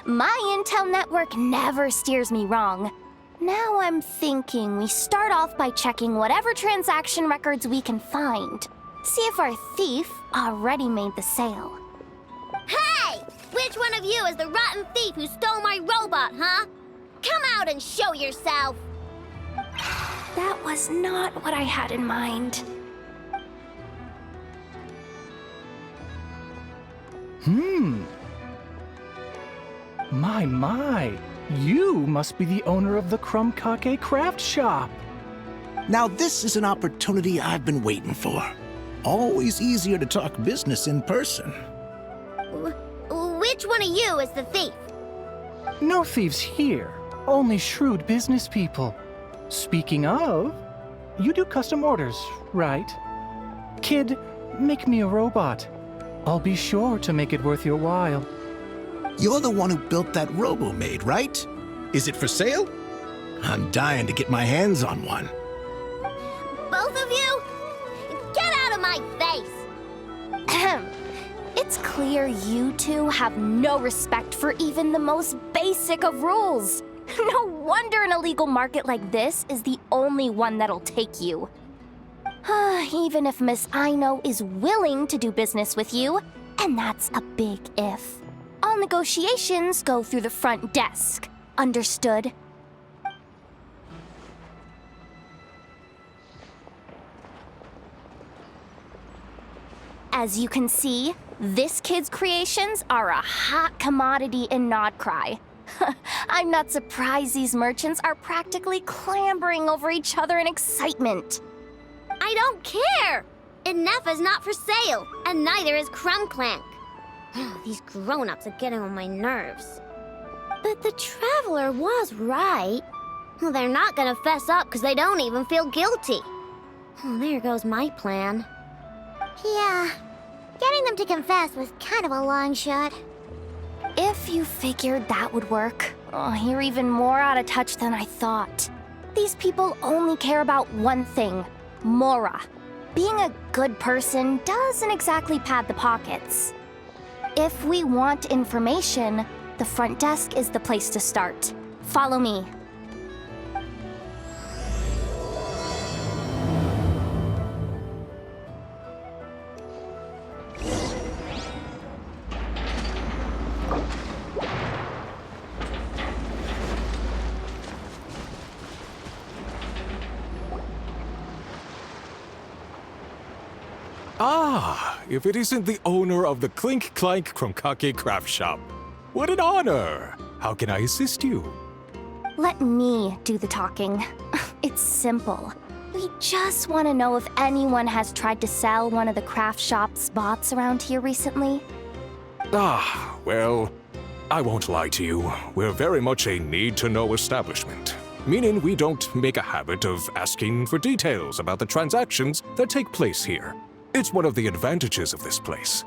My intel network never steers me wrong. Now I'm thinking we start off by checking whatever transaction records we can find. See if our thief already made the sale. Hey! Which one of you is the rotten thief who stole my robot, huh? Come out and show yourself! That was not what I had in mind. My. You must be the owner of the ClamorComplete craft shop. Now this is an opportunity I've been waiting for. Always easier to talk business in person. Which one of you is the thief? No thieves here, only shrewd business people. Speaking of, you do custom orders, right? Kid, make me a robot. I'll be sure to make it worth your while. You're the one who built that robo-maid, right? Is it for sale? I'm dying to get my hands on one. Both of you? Get out of my face! It's clear you two have no respect for even the most basic of rules. No wonder an illegal market like this is the only one that'll take you. Even if Miss Aino is willing to do business with you, and that's a big if. All negotiations go through the front desk. Understood? As you can see, this kid's creations are a hot commodity in Nodcry. I'm not surprised these merchants are practically clambering over each other in excitement. I don't care! Inefa's not for sale, and neither is Clink Clank. These grown-ups are getting on my nerves. But the Traveler was right. Well, they're not gonna fess up because they don't even feel guilty. Oh, there goes my plan. Yeah, getting them to confess was kind of a long shot. If you figured that would work, you're even more out of touch than I thought. These people only care about one thing, Mora. Being a good person doesn't exactly pad the pockets. If we want information, the front desk is the place to start. Follow me. Ah, if it isn't the owner of the Clink Clank ClamorComplete craft shop. What an honor! How can I assist you? Let me do the talking. It's simple. We just want to know if anyone has tried to sell one of the craft shop's bots around here recently. Ah, well, I won't lie to you. We're very much a need-to-know establishment, meaning we don't make a habit of asking for details about the transactions that take place here. It's one of the advantages of this place.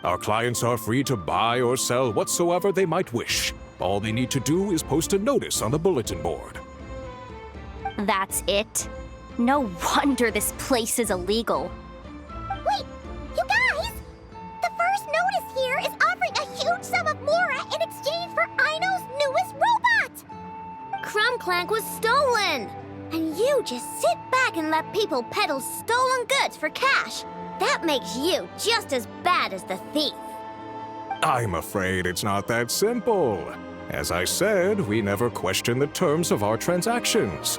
Our clients are free to buy or sell whatsoever they might wish. All they need to do is post a notice on the bulletin board. That's it? No wonder this place is illegal. Wait, you guys! The first notice here is offering a huge sum of Mora in exchange for Aino's newest robot! Clink Clank was stolen! And you just sit back and let people peddle stolen goods for cash. That makes you just as bad as the thief. I'm afraid it's not that simple. As I said, we never question the terms of our transactions.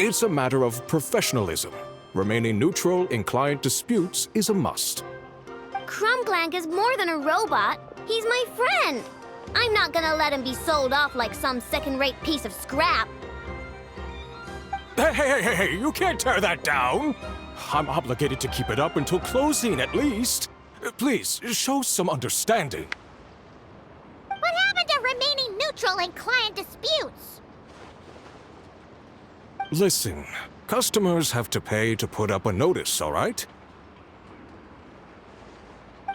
It's a matter of professionalism. Remaining neutral in client disputes is a must. Clink Clank is more than a robot. He's my friend. I'm not gonna let him be sold off like some second-rate piece of scrap. Hey, you can't tear that down! I'm obligated to keep it up until closing, at least. Please, show some understanding. What happened to remaining neutral in client disputes? Listen, customers have to pay to put up a notice, all right?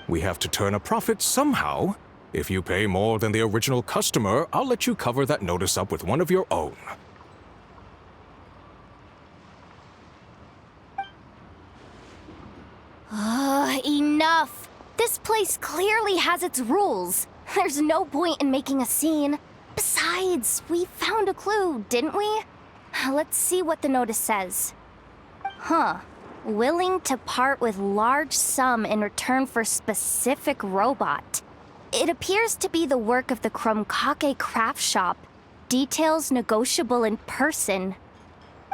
We have to turn a profit somehow. If you pay more than the original customer, I'll let you cover that notice up with one of your own. Enough! This place clearly has its rules. There's no point in making a scene. Besides, we found a clue, didn't we? Let's see what the notice says. Huh. Willing to part with large sum in return for specific robot. It appears to be the work of the ClamorComplete craft shop. Details negotiable in person.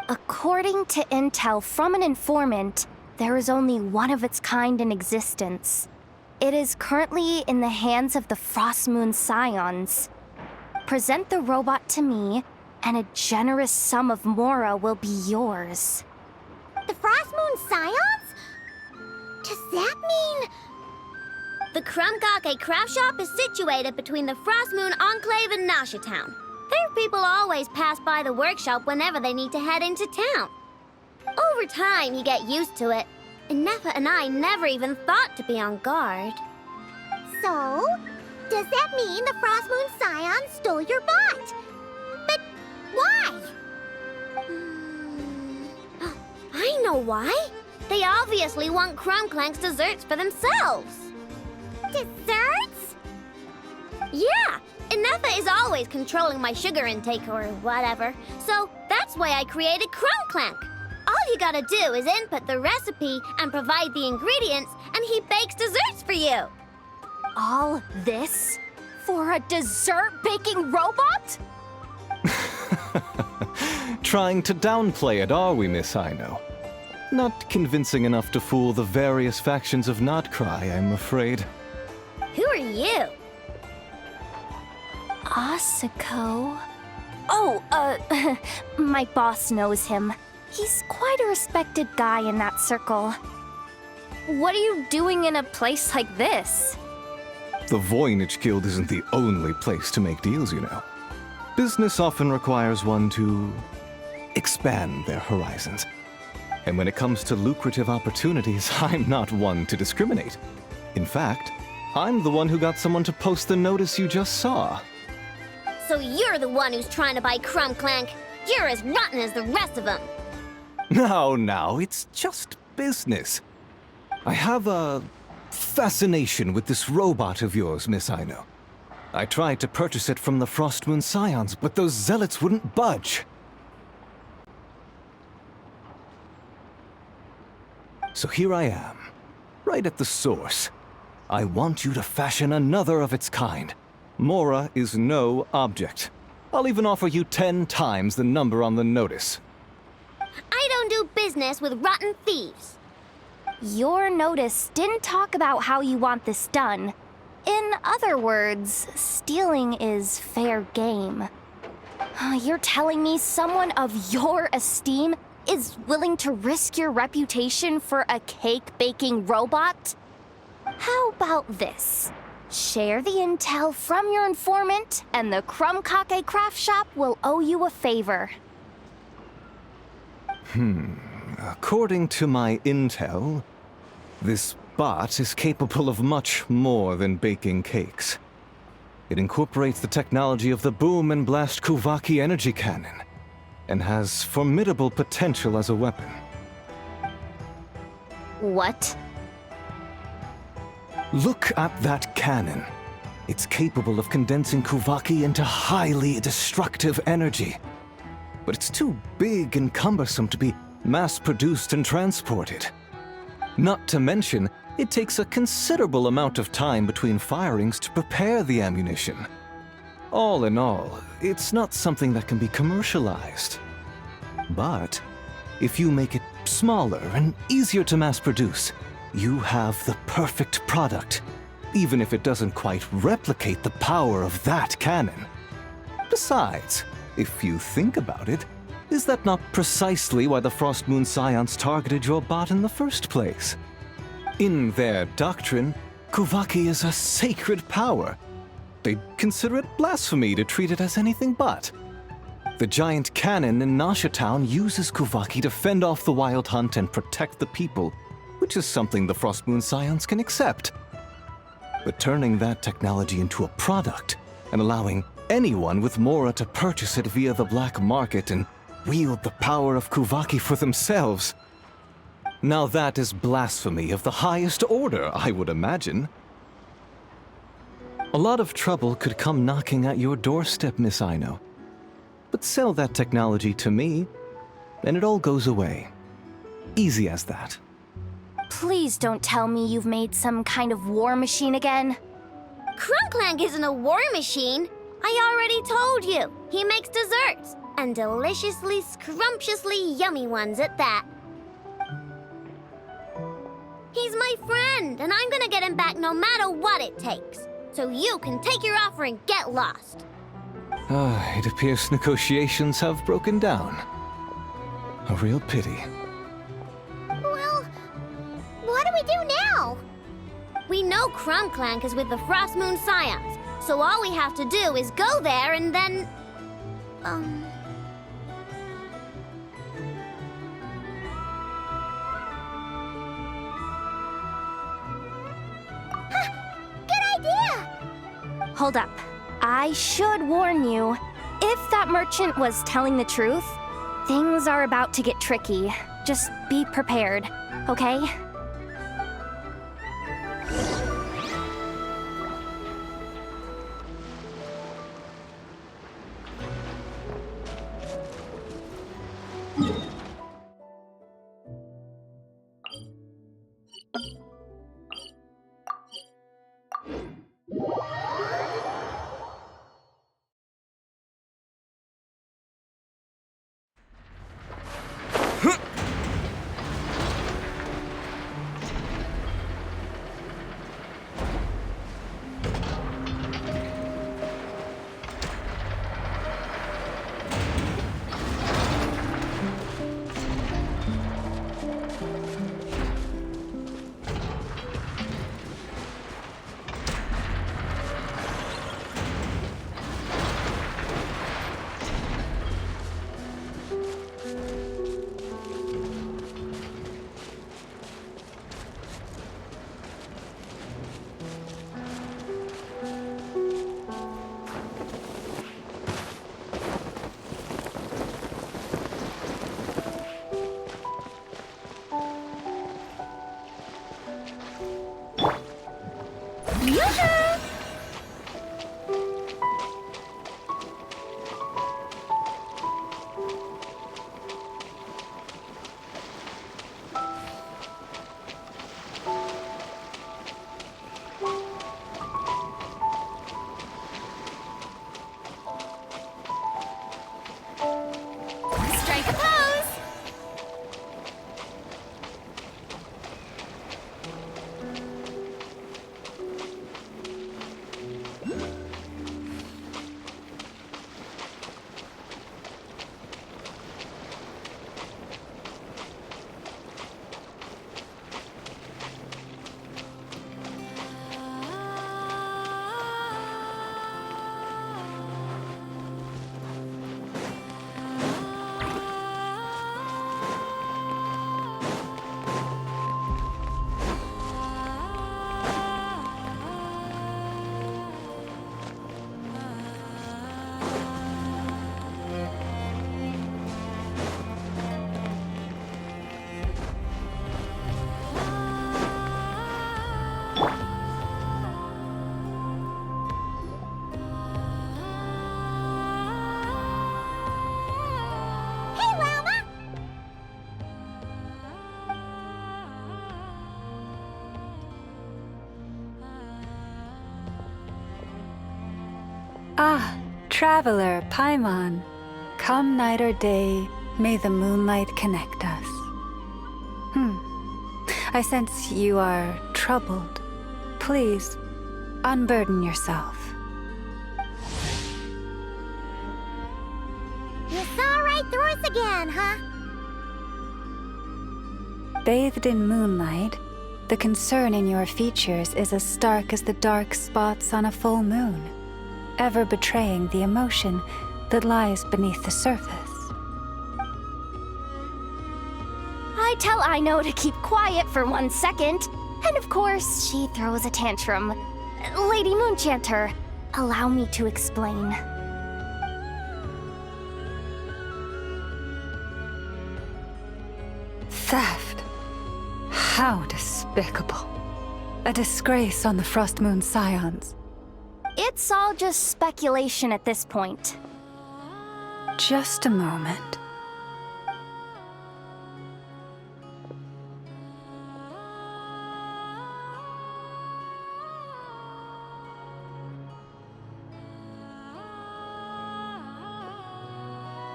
According to intel from an informant, there is only one of its kind in existence. It is currently in the hands of the Frost Moon Scions. Present the robot to me, and a generous sum of Mora will be yours. The Frost Moon Scions? Does that mean... The ClamorComplete craft shop is situated between the Frost Moon Enclave and Nasha Town. Their people always pass by the workshop whenever they need to head into town. Over time, you get used to it. And Nefa and I never even thought to be on guard. So, does that mean the Frost Moon Scions stole your bot? But why? I know why. They obviously want Clink Clank's desserts for themselves. Desserts? Yeah, and Nefa is always controlling my sugar intake or whatever. So that's why I created Clink Clank. All you gotta do is input the recipe and provide the ingredients, and he bakes desserts for you. All this? For a dessert baking robot? Trying to downplay it, are we, Miss Ino? Not convincing enough to fool the various factions of Notcry, I'm afraid. Who are you? Asako? Oh, my boss knows him. He's quite a respected guy in that circle. What are you doing in a place like this? The Voynich Guild isn't the only place to make deals, you know. Business often requires one to expand their horizons. And when it comes to lucrative opportunities, I'm not one to discriminate. In fact, I'm the one who got someone to post the notice you just saw. So you're the one who's trying to buy Clink Clank. You're as rotten as the rest of them. No, it's just business. I have a fascination with this robot of yours, Miss Ino. I tried to purchase it from the Frost Moon Scions, but those zealots wouldn't budge. So here I am, right at the source. I want you to fashion another of its kind. Mora is no object. I'll even offer you 10 times the number on the notice. I don't do business with rotten thieves. Your notice didn't talk about how you want this done. In other words, stealing is fair game. You're telling me someone of your esteem is willing to risk your reputation for a cake-baking robot? How about this? Share the intel from your informant, and the ClamorComplete craft shop will owe you a favor. According to my intel, this bot is capable of much more than baking cakes. It incorporates the technology of the Bwoooom and Blast Kuvaki energy cannon, and has formidable potential as a weapon. What? Look at that cannon. It's capable of condensing Kuvaki into highly destructive energy. But it's too big and cumbersome to be mass-produced and transported. Not to mention, it takes a considerable amount of time between firings to prepare the ammunition. All in all, it's not something that can be commercialized. But if you make it smaller and easier to mass-produce, you have the perfect product, even if it doesn't quite replicate the power of that cannon. Besides, if you think about it, is that not precisely why the Frost Moon Scions targeted your bot in the first place? In their doctrine, Kuvaki is a sacred power. They'd consider it blasphemy to treat it as anything but. The giant cannon in Nasha Town uses Kuvaki to fend off the wild hunt and protect the people, which is something the Frost Moon Scions can accept. But turning that technology into a product and allowing anyone with Mora to purchase it via the black market and wield the power of Kuvaki for themselves. Now that is blasphemy of the highest order, I would imagine. A lot of trouble could come knocking at your doorstep, Miss Ino. But sell that technology to me, and it all goes away. Easy as that. Please don't tell me you've made some kind of war machine again. Clink Clank isn't a war machine. I already told you. He makes desserts, and deliciously, scrumptiously yummy ones at that. He's my friend, and I'm gonna get him back no matter what it takes. So you can take your offer and get lost. It appears negotiations have broken down. A real pity. Well, what do we do now? We know Clink Clank is with the Frost Moon Scions, so all we have to do is go there and then... Good idea! Hold up. I should warn you. If that merchant was telling the truth, things are about to get tricky. Just be prepared, okay? Strike a pose! Ah, traveler, Paimon. Come night or day, may the moonlight connect us. I sense you are troubled. Please, unburden yourself. You saw right through us again, huh? Bathed in moonlight, the concern in your features is as stark as the dark spots on a full moon, ever betraying the emotion that lies beneath the surface. I tell Ino to keep quiet for 1 second, and of course, she throws a tantrum. Lady Moonchanter, allow me to explain. Theft. How despicable. A disgrace on the Frost Moon Scions. It's all just speculation at this point. Just a moment.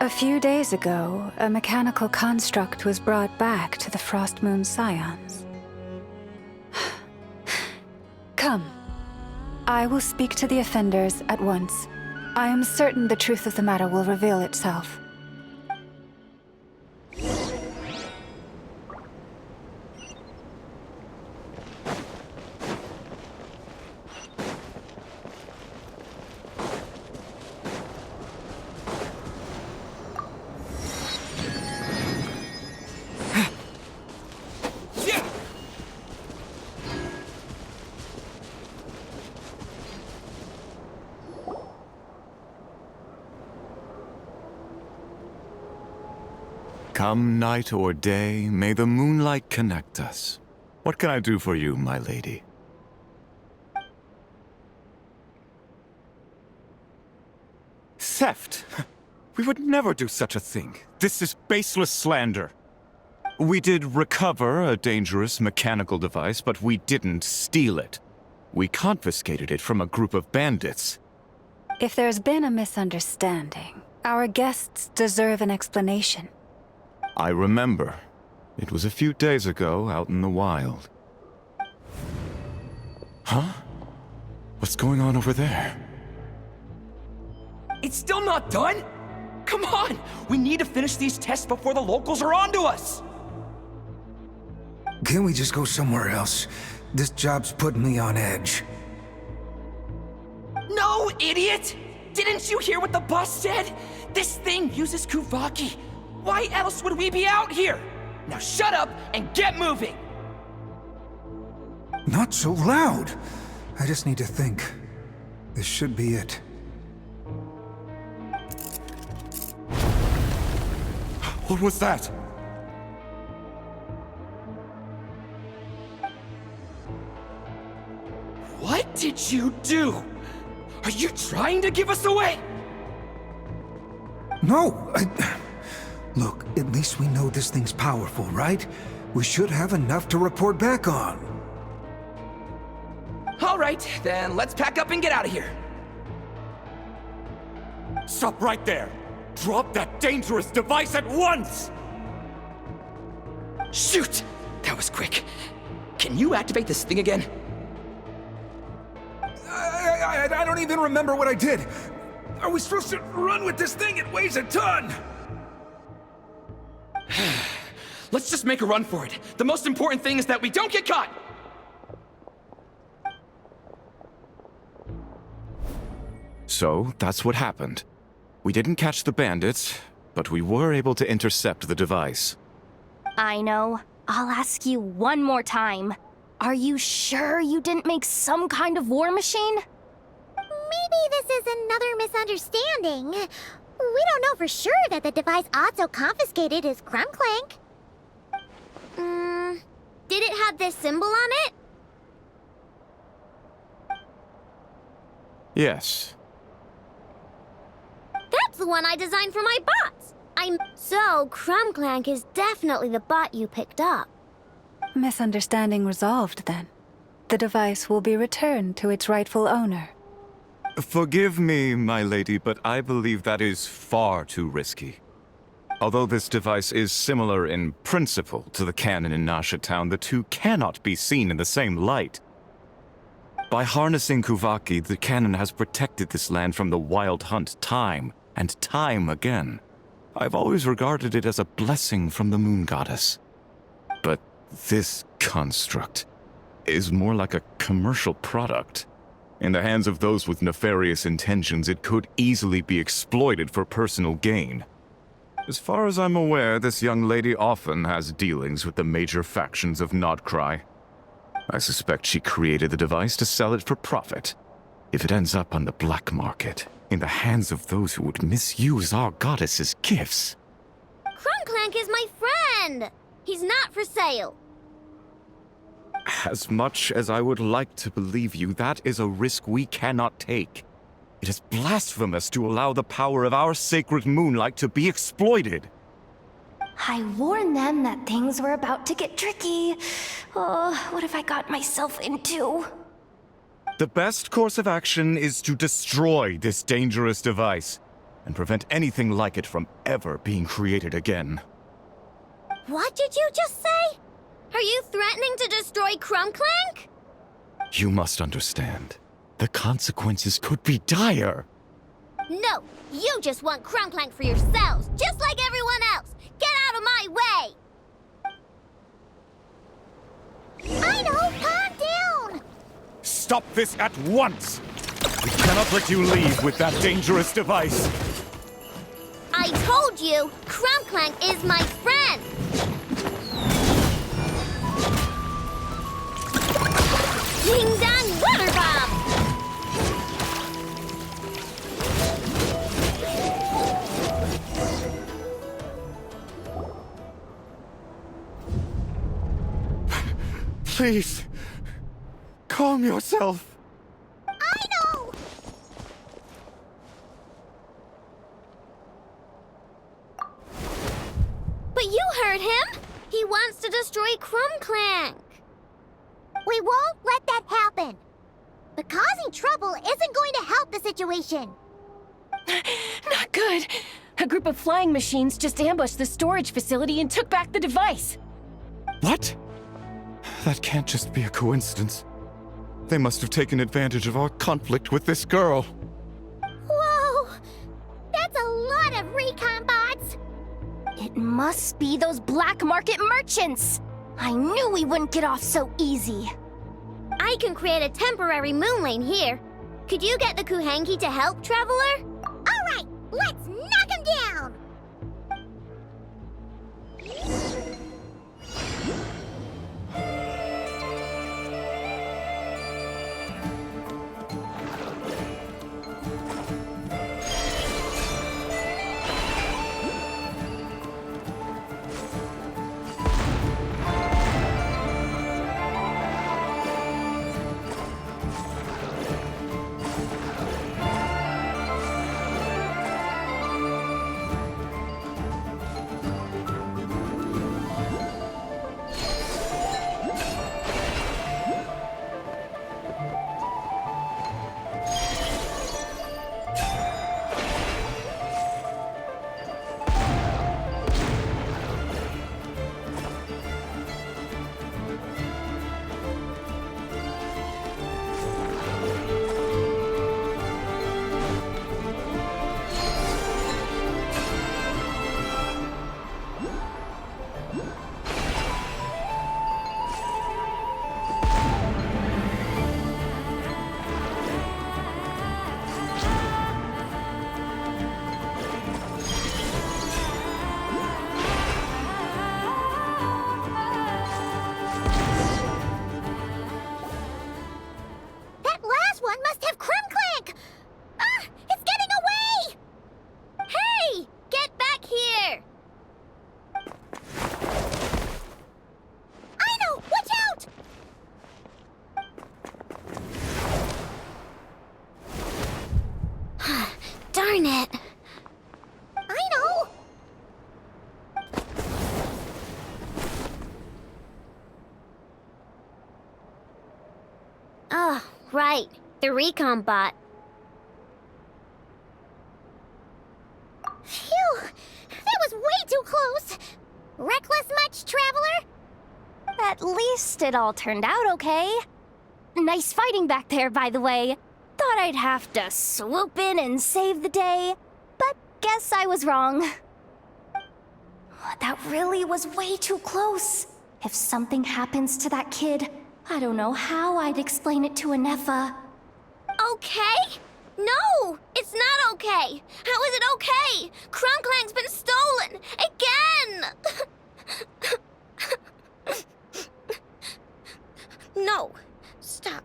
A few days ago, a mechanical construct was brought back to the Frost Moon Scions. Come. I will speak to the offenders at once. I am certain the truth of the matter will reveal itself. Come night or day, may the moonlight connect us. What can I do for you, my lady? Theft! We would never do such a thing. This is baseless slander. We did recover a dangerous mechanical device, but we didn't steal it. We confiscated it from a group of bandits. If there's been a misunderstanding, our guests deserve an explanation. I remember. It was a few days ago out in the wild. Huh? What's going on over there? It's still not done? Come on! We need to finish these tests before the locals are onto us! Can't we just go somewhere else? This job's putting me on edge. No, idiot! Didn't you hear what the boss said? This thing uses Kuvaki. Why else would we be out here? Now shut up and get moving! Not so loud! I just need to think. This should be it. What was that? What did you do? Are you trying to give us away? No, Look, at least we know this thing's powerful, right? We should have enough to report back on. All right, then let's pack up and get out of here. Stop right there! Drop that dangerous device at once! Shoot! That was quick. Can you activate this thing again? I don't even remember what I did. Are we supposed to run with this thing? It weighs a ton! Let's just make a run for it. The most important thing is that we don't get caught! So, that's what happened. We didn't catch the bandits, but we were able to intercept the device. I know. I'll ask you one more time. Are you sure you didn't make some kind of war machine? Maybe this is another misunderstanding. We don't know for sure that the device Otso confiscated is Clink Clank. Did it have this symbol on it? Yes. That's the one I designed for my bots! So, Clink Clank is definitely the bot you picked up. Misunderstanding resolved, then. The device will be returned to its rightful owner. Forgive me, my lady, but I believe that is far too risky. Although this device is similar in principle to the cannon in Nasha Town, the two cannot be seen in the same light. By harnessing Kuvaki, the cannon has protected this land from the wild hunt time and time again. I've always regarded it as a blessing from the moon goddess. But this construct is more like a commercial product. In the hands of those with nefarious intentions, it could easily be exploited for personal gain. As far as I'm aware, this young lady often has dealings with the major factions of Nodcry. I suspect she created the device to sell it for profit. If it ends up on the black market, in the hands of those who would misuse our goddess's gifts... Clink Clank is my friend! He's not for sale. As much as I would like to believe you, that is a risk we cannot take. It is blasphemous to allow the power of our sacred moonlight to be exploited. I warned them that things were about to get tricky. Oh, what have I got myself into? The best course of action is to destroy this dangerous device and prevent anything like it from ever being created again. What did you just say? Are you threatening to destroy Clink Clank? You must understand. The consequences could be dire. No, you just want Clink Clank for yourselves, just like everyone else. Get out of my way! I know, calm down! Stop this at once! We cannot let you leave with that dangerous device. I told you, Clink Clank is my friend! Ding dong water bomb! Please, calm yourself. I know! But you heard him! He wants to destroy Clink Clank! We won't let that happen. But causing trouble isn't going to help the situation. Not good. A group of flying machines just ambushed the storage facility and took back the device. What? That can't just be a coincidence. They must have taken advantage of our conflict with this girl. Whoa! That's a lot of recon bots! It must be those black market merchants! I knew we wouldn't get off so easy. I can create a temporary moon lane here. Could you get the Kuhangi to help, Traveler? Alright, let's knock him down! Darn it. I know! Oh, right. The recon bot. Phew! That was way too close! Reckless much, Traveler? At least it all turned out okay. Nice fighting back there, by the way. Thought I'd have to swoop in and save the day, but guess I was wrong. That really was way too close. If something happens to that kid, I don't know how I'd explain it to Anefa. Okay? No! It's not okay! How is it okay? Clink Clank's been stolen! Again! No. Stop.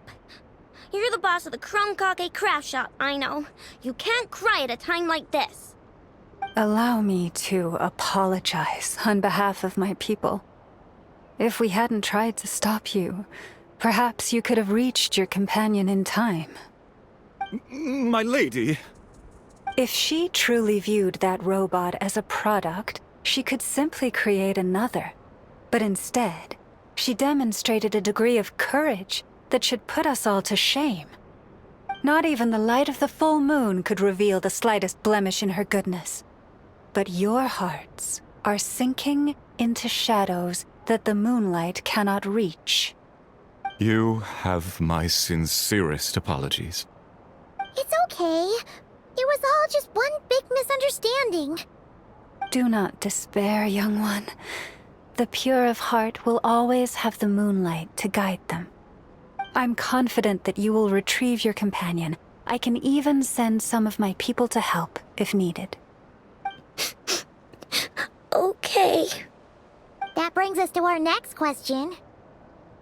You're the boss of the Clink craft shop, I know. You can't cry at a time like this. Allow me to apologize on behalf of my people. If we hadn't tried to stop you, perhaps you could have reached your companion in time. My lady. If she truly viewed that robot as a product, she could simply create another. But instead, she demonstrated a degree of courage that should put us all to shame. Not even the light of the full moon could reveal the slightest blemish in her goodness. But your hearts are sinking into shadows that the moonlight cannot reach. You have my sincerest apologies. It's okay. It was all just one big misunderstanding. Do not despair, young one. The pure of heart will always have the moonlight to guide them. I'm confident that you will retrieve your companion. I can even send some of my people to help if needed. Okay. That brings us to our next question.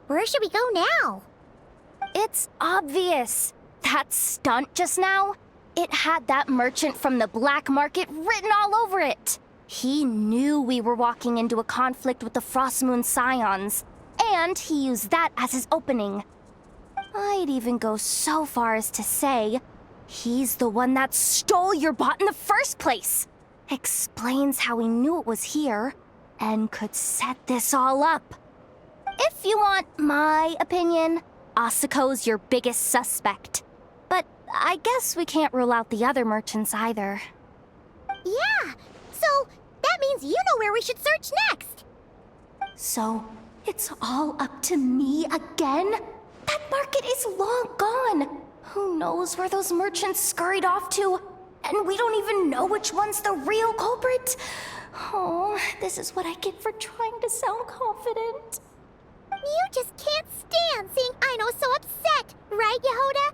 Where should we go now? It's obvious. That stunt just now, it had that merchant from the black market written all over it. He knew we were walking into a conflict with the Frostmoon Scions, and he used that as his opening. I'd even go so far as to say, he's the one that stole your bot in the first place. Explains how he knew it was here, and could set this all up. If you want my opinion, Asuko's your biggest suspect. But I guess we can't rule out the other merchants either. Yeah, so that means you know where we should search next. So, it's all up to me again? That market is long gone. Who knows where those merchants scurried off to? And we don't even know which one's the real culprit. Oh, this is what I get for trying to sound confident. You just can't stand seeing Aino so upset, right, Yehoda?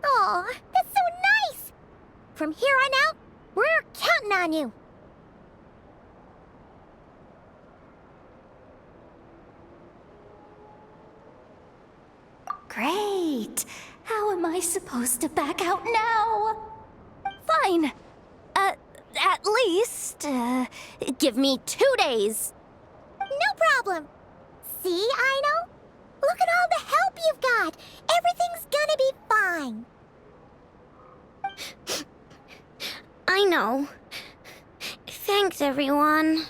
Aw, that's so nice! From here on out, we're counting on you. Great. How am I supposed to back out now? Fine. At least, give me 2 days. No problem. See, Aino? Look at all the help you've got. Everything's gonna be fine. I know. Thanks, everyone.